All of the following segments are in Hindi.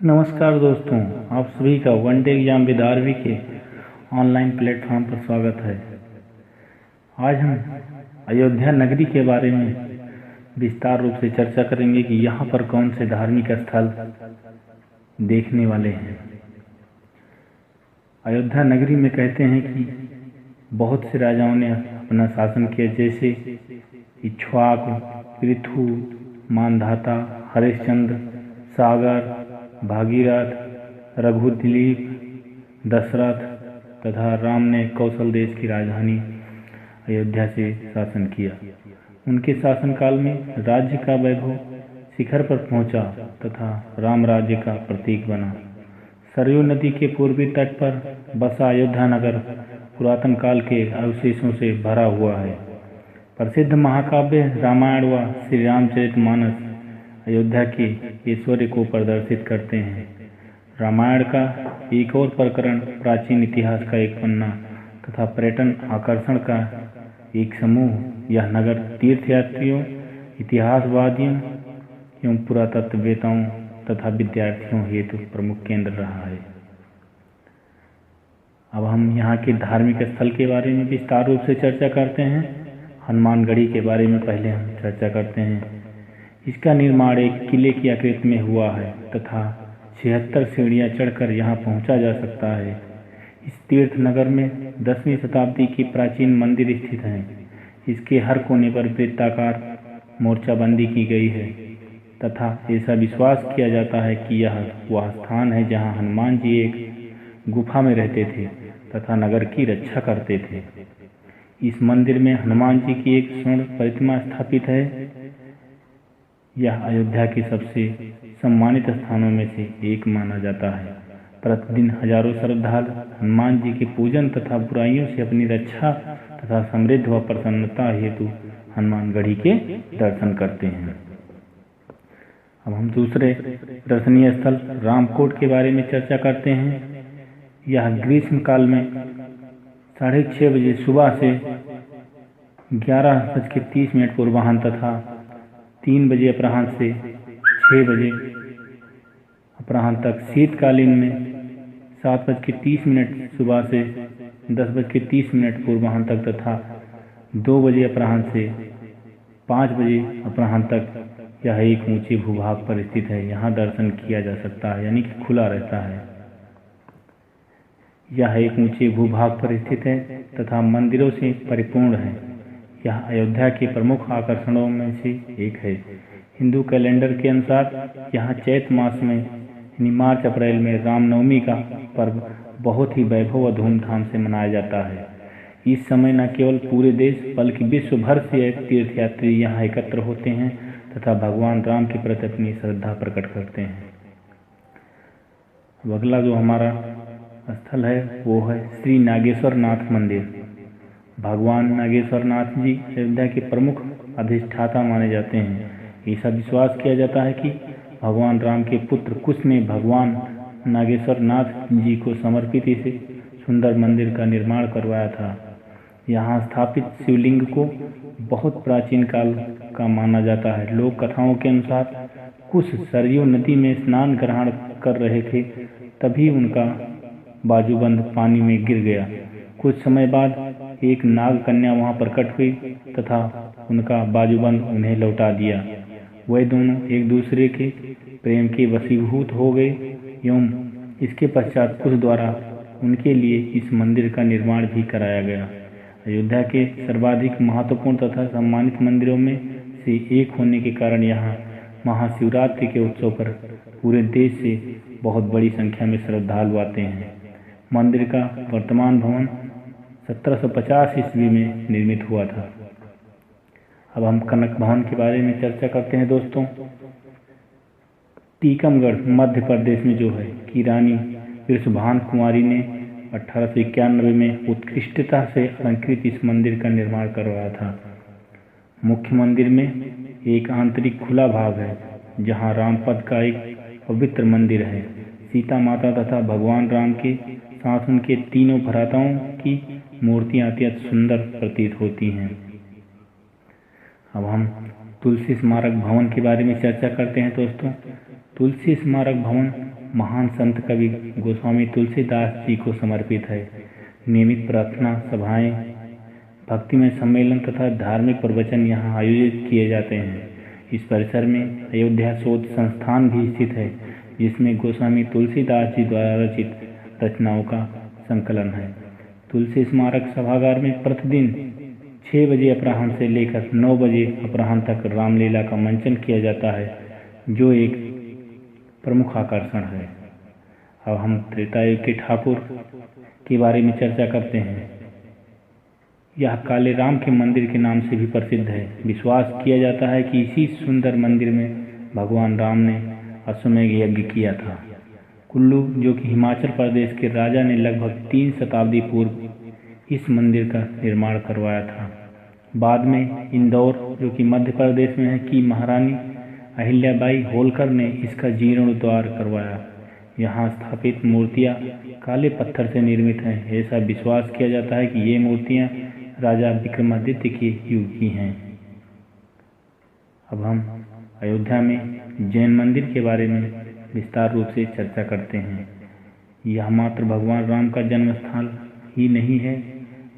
नमस्कार दोस्तों, आप सभी का one day exam with RV के ऑनलाइन प्लेटफॉर्म पर स्वागत है। आज हम अयोध्या नगरी के बारे में विस्तार रूप से चर्चा करेंगे कि यहाँ पर कौन से धार्मिक स्थल देखने वाले हैं। अयोध्या नगरी में कहते हैं कि बहुत से राजाओं ने अपना शासन किया, जैसे इक्ष्वाकु, पृथु, मांधाता, हरिश्चंद्र, सागर, भागीरथ, रघुदिलीप, दशरथ तथा राम ने कौशल देश की राजधानी अयोध्या से शासन किया। उनके शासनकाल में राज्य का वैभव शिखर पर पहुंचा तथा राम राज्य का प्रतीक बना। सरयू नदी के पूर्वी तट पर बसा अयोध्या नगर पुरातन काल के अवशेषों से भरा हुआ है। प्रसिद्ध महाकाव्य रामायण व श्री रामचरितमानस अयोध्या के ऐश्वर्य को प्रदर्शित करते हैं। रामायण का एक और प्रकरण प्राचीन इतिहास का एक पन्ना तथा पर्यटन आकर्षण का एक समूह। यह नगर तीर्थयात्रियों, इतिहासवादियों एवं पुरातत्ववेताओं तथा विद्यार्थियों हेतु प्रमुख केंद्र रहा है। अब हम यहाँ के धार्मिक स्थल के बारे में विस्तार रूप से चर्चा करते हैं। हनुमानगढ़ी के बारे में पहले हम चर्चा करते हैं। इसका निर्माण एक किले की आकृति में हुआ है तथा 76 सीढ़ियाँ चढ़कर यहाँ पहुँचा जा सकता है। इस तीर्थ नगर में 10वीं शताब्दी की प्राचीन मंदिर स्थित हैं। इसके हर कोने पर वृत्ताकार मोर्चाबंदी की गई है तथा ऐसा विश्वास किया जाता है कि यह वह स्थान है जहाँ हनुमान जी एक गुफा में रहते थे तथा नगर की रक्षा करते थे। इस मंदिर में हनुमान जी की एक स्वर्ण प्रतिमा स्थापित है। यह अयोध्या के सबसे सम्मानित स्थानों में से एक माना जाता है। प्रतिदिन हजारों श्रद्धालु हनुमान जी के पूजन तथा बुराइयों से अपनी रक्षा तथा समृद्ध व प्रसन्नता हेतु हनुमानगढ़ी के दर्शन करते हैं। अब हम दूसरे दर्शनीय स्थल रामकोट के बारे में चर्चा करते हैं। यह ग्रीष्म काल में 6:30 बजे सुबह से 11:30 पूर्वाह्न तथा 3 बजे अपराह्न से 6 बजे अपराह्न तक, शीतकालीन में 7:30 सुबह से 10:30 पूर्वाह्न तक तथा 2 बजे अपराह्न से 5 बजे अपराह्न तक यह एक ऊंचे भूभाग पर स्थित है। यहाँ दर्शन किया जा सकता है, यानी कि खुला रहता है। यह एक ऊंचे भूभाग पर स्थित है तथा मंदिरों से परिपूर्ण है। यह अयोध्या के प्रमुख आकर्षणों में से एक है। हिंदू कैलेंडर के अनुसार यहाँ चैत मास में यानी मार्च अप्रैल में रामनवमी का पर्व बहुत ही वैभव व धूमधाम से मनाया जाता है। इस समय न केवल पूरे देश बल्कि विश्व भर से तीर्थयात्री यहाँ एकत्र होते हैं तथा भगवान राम के प्रति अपनी श्रद्धा प्रकट करते हैं। अब अगला जो हमारा स्थल है वो है श्री नागेश्वर नाथ मंदिर। भगवान नागेश्वर नाथ जी अयोध्या के प्रमुख अधिष्ठाता माने जाते हैं। ऐसा विश्वास किया जाता है कि भगवान राम के पुत्र कुश ने भगवान नागेश्वर नाथ जी को समर्पित इसे सुंदर मंदिर का निर्माण करवाया था। यहाँ स्थापित शिवलिंग को बहुत प्राचीन काल का माना जाता है। लोक कथाओं के अनुसार कुश सरयू नदी में स्नान ग्रहण कर रहे थे, तभी उनका बाजूबंद पानी में गिर गया। कुछ समय बाद एक नाग कन्या वहां प्रकट हुई तथा उनका बाजूबंद उन्हें लौटा दिया। वह दोनों एक दूसरे के प्रेम के वशीभूत हो गए एवं इसके पश्चात कुश द्वारा उनके लिए इस मंदिर का निर्माण भी कराया गया। अयोध्या के सर्वाधिक महत्वपूर्ण तथा सम्मानित मंदिरों में से एक होने के कारण यहाँ महाशिवरात्रि के उत्सव पर पूरे देश से बहुत बड़ी संख्या में श्रद्धालु आते हैं। मंदिर का वर्तमान भवन 1750 ईस्वी में निर्मित हुआ था। अब हम कनक भवन के बारे में चर्चा करते हैं दोस्तों। टीकमगढ़ मध्य प्रदेश में जो है कि रानी वृषभान कुमारी ने 1891 में उत्कृष्टता से अलंकृत इस मंदिर का निर्माण करवाया था। मुख्य मंदिर में एक आंतरिक खुला भाग है जहाँ रामपद का एक पवित्र मंदिर है। सीता माता तथा भगवान राम के साथ उनके तीनों भ्राताओं की मूर्तियां अत्यंत सुंदर प्रतीत होती हैं। अब हम तुलसी स्मारक भवन के बारे में चर्चा करते हैं दोस्तों। तुलसी स्मारक भवन महान संत कवि गोस्वामी तुलसीदास जी को समर्पित है। नियमित प्रार्थना सभाएं, भक्तिमय सम्मेलन तथा धार्मिक प्रवचन यहाँ आयोजित किए जाते हैं। इस परिसर में अयोध्या शोध संस्थान भी स्थित है, जिसमें गोस्वामी तुलसीदास जी द्वारा रचित रचनाओं का संकलन है। तुलसी स्मारक सभागार में प्रतिदिन 6 बजे अपराह्न से लेकर 9 बजे अपराह्न तक रामलीला का मंचन किया जाता है, जो एक प्रमुख आकर्षण है। अब हम त्रेता युग के ठाकुर के बारे में चर्चा करते हैं। यह काले राम के मंदिर के नाम से भी प्रसिद्ध है। विश्वास किया जाता है कि इसी सुंदर मंदिर में भगवान राम ने अश्वमेध यज्ञ किया था। कुल्लू, जो कि हिमाचल प्रदेश के राजा ने लगभग 3 शताब्दी पूर्व इस मंदिर का निर्माण करवाया था। बाद में इंदौर, जो कि मध्य प्रदेश में है, की महारानी अहिल्याबाई होलकर ने इसका जीर्णोद्धार करवाया। यहाँ स्थापित मूर्तियाँ काले पत्थर से निर्मित हैं। ऐसा विश्वास किया जाता है कि ये मूर्तियाँ राजा विक्रमादित्य के युग की हैं। अब हम अयोध्या में जैन मंदिर के बारे में विस्तार रूप से चर्चा करते हैं। यह मात्र भगवान राम का जन्म स्थल ही नहीं है,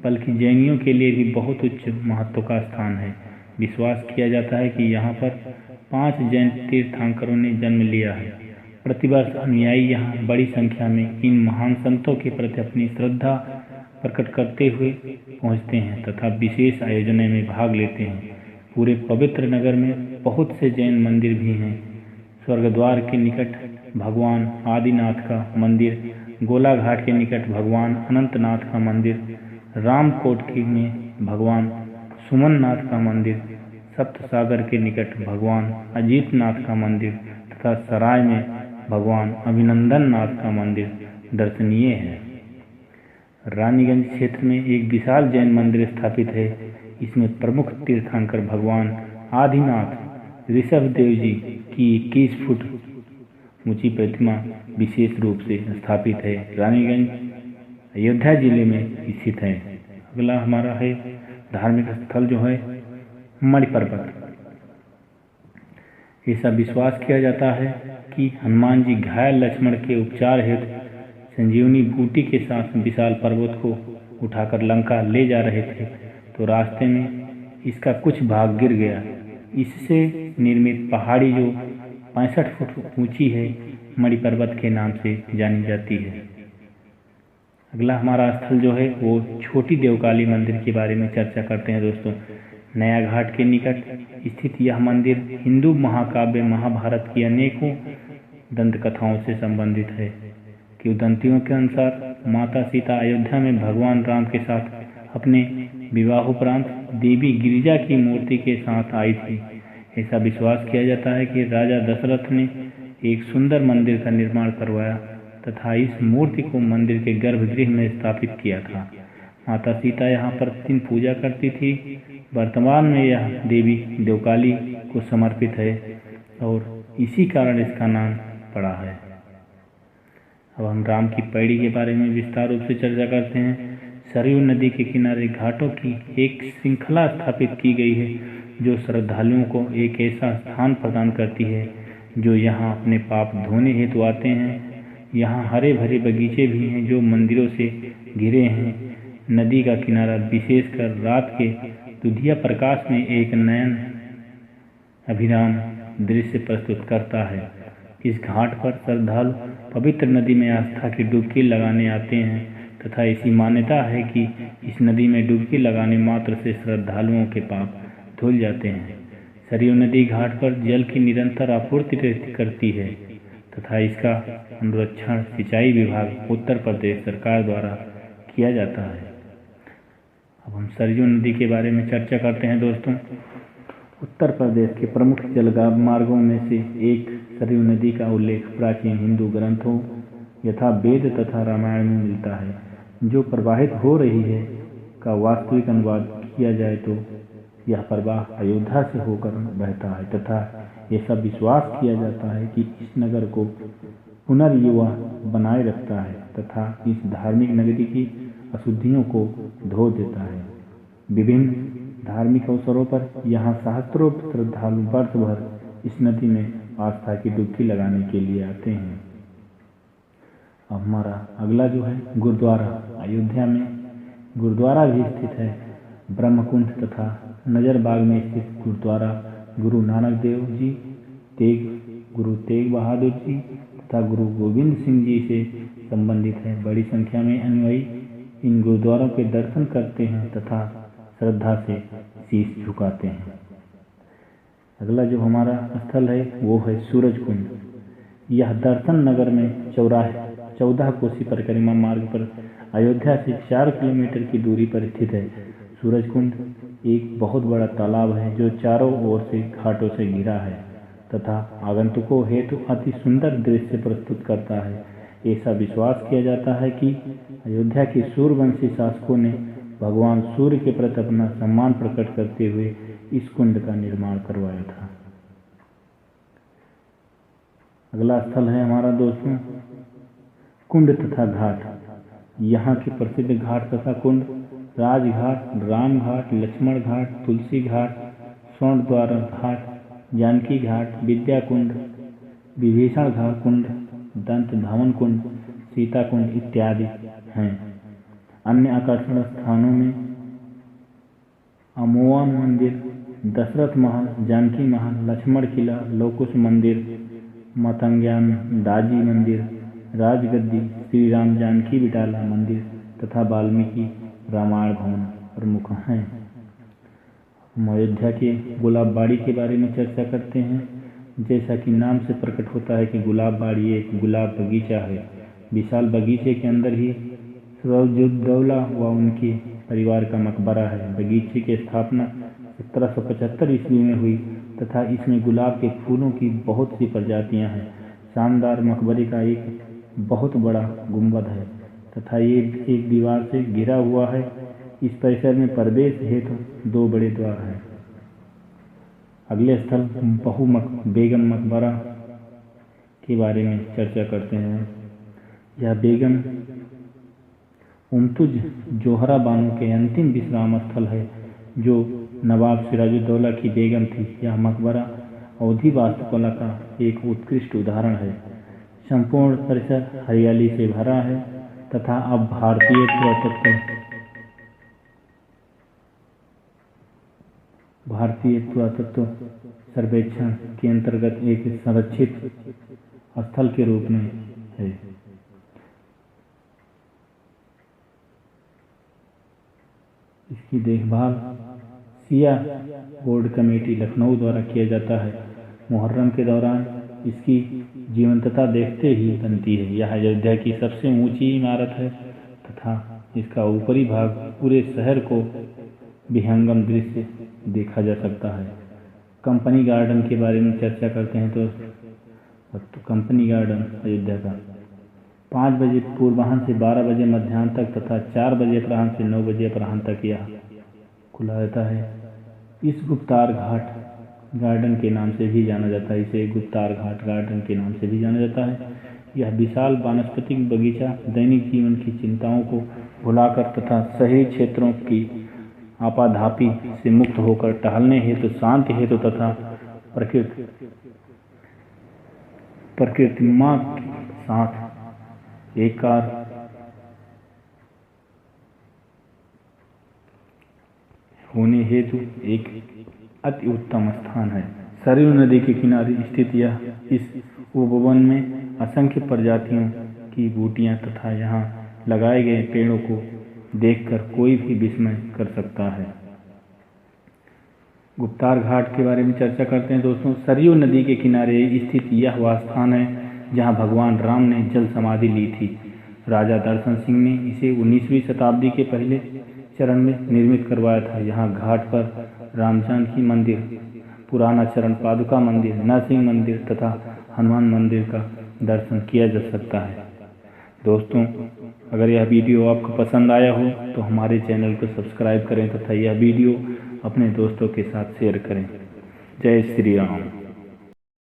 बल्कि जैनियों के लिए भी बहुत उच्च महत्व का स्थान है। विश्वास किया जाता है कि यहाँ पर 5 जैन तीर्थंकरों ने जन्म लिया है। प्रतिवर्ष अनुयायी यहाँ बड़ी संख्या में इन महान संतों के प्रति अपनी श्रद्धा प्रकट करते हुए पहुँचते हैं तथा विशेष आयोजनों में भाग लेते हैं। पूरे पवित्र नगर में बहुत से जैन मंदिर भी हैं। स्वर्गद्वार के निकट भगवान आदिनाथ का मंदिर, गोलाघाट के निकट भगवान अनंतनाथ का मंदिर, रामकोट में भगवान सुमननाथ का मंदिर, सप्तसागर के निकट भगवान अजीतनाथ का मंदिर तथा सराय में भगवान अभिनंदन नाथ का मंदिर दर्शनीय है। रानीगंज क्षेत्र में एक विशाल जैन मंदिर स्थापित है। इसमें प्रमुख तीर्थंकर भगवान आदिनाथ ऋषभदेव जी की 21 फुट ऊंची प्रतिमा विशेष रूप से स्थापित है। रानीगंज अयोध्या जिले में स्थित है। अगला हमारा है धार्मिक स्थल जो है मणि पर्वत। ऐसा विश्वास किया जाता है कि हनुमान जी घायल लक्ष्मण के उपचार हेतु संजीवनी बूटी के साथ विशाल पर्वत को उठाकर लंका ले जा रहे थे, तो रास्ते में इसका कुछ भाग गिर गया। इससे निर्मित पहाड़ी जो 65 फुट ऊंची है, मणि पर्वत के नाम से जानी जाती है। अगला हमारा स्थल जो है वो छोटी देवकाली मंदिर के बारे में चर्चा करते हैं दोस्तों। नया घाट के निकट स्थित यह मंदिर हिंदू महाकाव्य महाभारत की अनेकों दंत कथाओं से संबंधित है। किंवदंतियों के अनुसार माता सीता अयोध्या में भगवान राम के साथ अपने विवाहोपरांत देवी गिरिजा की मूर्ति के साथ आई थी। ऐसा विश्वास किया जाता है कि राजा दशरथ ने एक सुंदर मंदिर का निर्माण करवाया तथा इस मूर्ति को मंदिर के गर्भगृह में स्थापित किया था। माता सीता यहाँ पर प्रतिदिन पूजा करती थी। वर्तमान में यह देवी देवकाली को समर्पित है और इसी कारण इसका नाम पड़ा है। अब हम राम की पैड़ी के बारे में विस्तार रूप से चर्चा करते हैं। सरयू नदी के किनारे घाटों की एक श्रृंखला स्थापित की गई है, जो श्रद्धालुओं को एक ऐसा स्थान प्रदान करती है जो यहाँ अपने पाप धोने हेतु आते हैं। यहाँ हरे भरे बगीचे भी हैं जो मंदिरों से घिरे हैं। नदी का किनारा विशेषकर रात के दुधिया प्रकाश में एक नयन अभिराम दृश्य प्रस्तुत करता है। इस घाट पर श्रद्धालु पवित्र नदी में आस्था की डुबकी लगाने आते हैं तथा ऐसी मान्यता है कि इस नदी में डुबकी लगाने मात्र से श्रद्धालुओं के पाप धुल जाते हैं। सरयू नदी घाट पर जल की निरंतर आपूर्ति करती है तथा इसका अनुरक्षण सिंचाई विभाग उत्तर प्रदेश सरकार द्वारा किया जाता है। अब हम सरयू नदी के बारे में चर्चा करते हैं दोस्तों। उत्तर प्रदेश के प्रमुख जलगाह मार्गों में से एक सरयू नदी का उल्लेख प्राचीन हिंदू ग्रंथों यथा वेद तथा रामायण में मिलता है। जो प्रवाहित हो रही है का वास्तविक अनुवाद किया जाए तो यह प्रवाह अयोध्या से होकर बहता है तथा ऐसा विश्वास किया जाता है कि इस नगर को पुनर्युवा बनाए रखता है तथा इस धार्मिक नगरी की अशुद्धियों को धो देता है। विभिन्न धार्मिक अवसरों पर यहाँ सहस्त्रों श्रद्धालु वर्ष भर इस नदी में आस्था की डुबकी लगाने के लिए आते हैं। अब हमारा अगला जो है गुरुद्वारा। अयोध्या में गुरुद्वारा भी स्थित है। ब्रह्मकुंड तथा नजरबाग में स्थित गुरुद्वारा गुरु नानक देव जी, गुरु तेग बहादुर जी तथा गुरु गोविंद सिंह जी से संबंधित है। बड़ी संख्या में अनुयायी इन गुरुद्वारों के दर्शन करते हैं तथा श्रद्धा से शीश झुकाते हैं। अगला जो हमारा स्थल है वो है सूरज कुंड। यह दर्शन नगर में 14 कोसी परिक्रमा मार्ग पर अयोध्या से 4 किलोमीटर की दूरी पर स्थित है। सूरज कुंड एक बहुत बड़ा तालाब है जो चारों ओर से घाटों से घिरा है तथा आगंतुकों हेतु अति सुंदर दृश्य प्रस्तुत करता है। ऐसा विश्वास किया जाता है कि अयोध्या के सूर्यवंशी शासकों ने भगवान सूर्य के प्रति अपना सम्मान प्रकट करते हुए इस कुंड का निर्माण करवाया था। अगला स्थल है हमारा दोस्तों कुंड तथा घाट। यहाँ के प्रसिद्ध घाट तथा कुंड राजघाट, राम घाट, लक्ष्मण घाट, तुलसी घाट, स्वर्ण द्वार घाट, जानकी घाट, विद्या कुंड, विभीषण घाट कुंड, दंत धावन कुंड, सीता कुंड इत्यादि हैं। अन्य आकर्षण स्थानों में अमोवन मंदिर, दशरथ महल, जानकी महल, लक्ष्मण किला, लोकुश मंदिर, मतंग्यान दाजी मंदिर, राजगद्दी, श्री राम जानकी बिटाला मंदिर तथा वाल्मीकि रामायण भवन प्रमुख हैं। हम अयोध्या के गुलाब बाड़ी के बारे में चर्चा करते हैं। जैसा कि नाम से प्रकट होता है कि गुलाब बाड़ी एक गुलाब बगीचा है। विशाल बगीचे के अंदर ही सिराजुद्दौला व उनके परिवार का मकबरा है। बगीचे की स्थापना 1775 ईस्वी में हुई तथा इसमें गुलाब के फूलों की बहुत सी प्रजातियां हैं। शानदार मकबरे का एक बहुत बड़ा गुंबद है तथा ये एक दीवार से घिरा हुआ है। इस परिसर में प्रवेश हेतु 2 बड़े द्वार हैं। अगले स्थल बेगम मकबरा के बारे में चर्चा करते हैं। यह बेगम मुमताज जोहरा बानो के अंतिम विश्राम स्थल है जो नवाब सिराजुद्दौला की बेगम थी। यह मकबरा अवधी वास्तुकला का एक उत्कृष्ट उदाहरण है। संपूर्ण परिसर हरियाली से भरा है तथा अब भारतीय पुरातत्व सर्वेक्षण के अंतर्गत एक संरक्षित स्थल के रूप में है। इसकी देखभाल सिया बोर्ड कमेटी लखनऊ द्वारा किया जाता है। मुहर्रम के दौरान इसकी जीवंतता देखते ही बनती है। यह अयोध्या की सबसे ऊंची इमारत है तथा इसका ऊपरी भाग पूरे शहर को विहंगम दृश्य देखा जा सकता है। कंपनी गार्डन के बारे में चर्चा करते हैं तो कंपनी गार्डन अयोध्या का 5 बजे पूर्वाह्न से 12 बजे मध्याह्न तक तथा 4 बजे अपराह्न से 9 बजे अपराह्न तक यह खुला रहता है। इस गुप्तार घाट गार्डन के नाम से भी जाना जाता है। इसे गुप्तार घाट गार्डन के नाम से भी जाना जाता है। यह विशाल वानस्पतिक बगीचा दैनिक जीवन की चिंताओं को भुलाकर तथा शहरी क्षेत्रों की आपाधापी से मुक्त होकर टहलने हेतु, शांति हेतु तथा प्रकृति माँ के साथ एकार होने हेतु एक अति उत्तम स्थान है। सरयू नदी के किनारे स्थित यह इस उपवन में असंख्य प्रजातियों की बूटियां तथा यहाँ लगाए गए पेड़ों को देखकर कोई भी विस्मय कर सकता है। गुप्तार घाट के बारे में चर्चा करते हैं दोस्तों। सरयू नदी के किनारे स्थित यह वह स्थान है जहाँ भगवान राम ने जल समाधि ली थी। राजा दर्शन सिंह ने इसे 19वीं शताब्दी के पहले चरण में निर्मित करवाया था। यहाँ घाट पर राम जानकी मंदिर, पुराना चरण पादुका मंदिर, नरसिंह मंदिर तथा हनुमान मंदिर का दर्शन किया जा सकता है। दोस्तों, अगर यह वीडियो आपको पसंद आया हो तो हमारे चैनल को सब्सक्राइब करें तथा यह वीडियो अपने दोस्तों के साथ शेयर करें। जय श्री राम।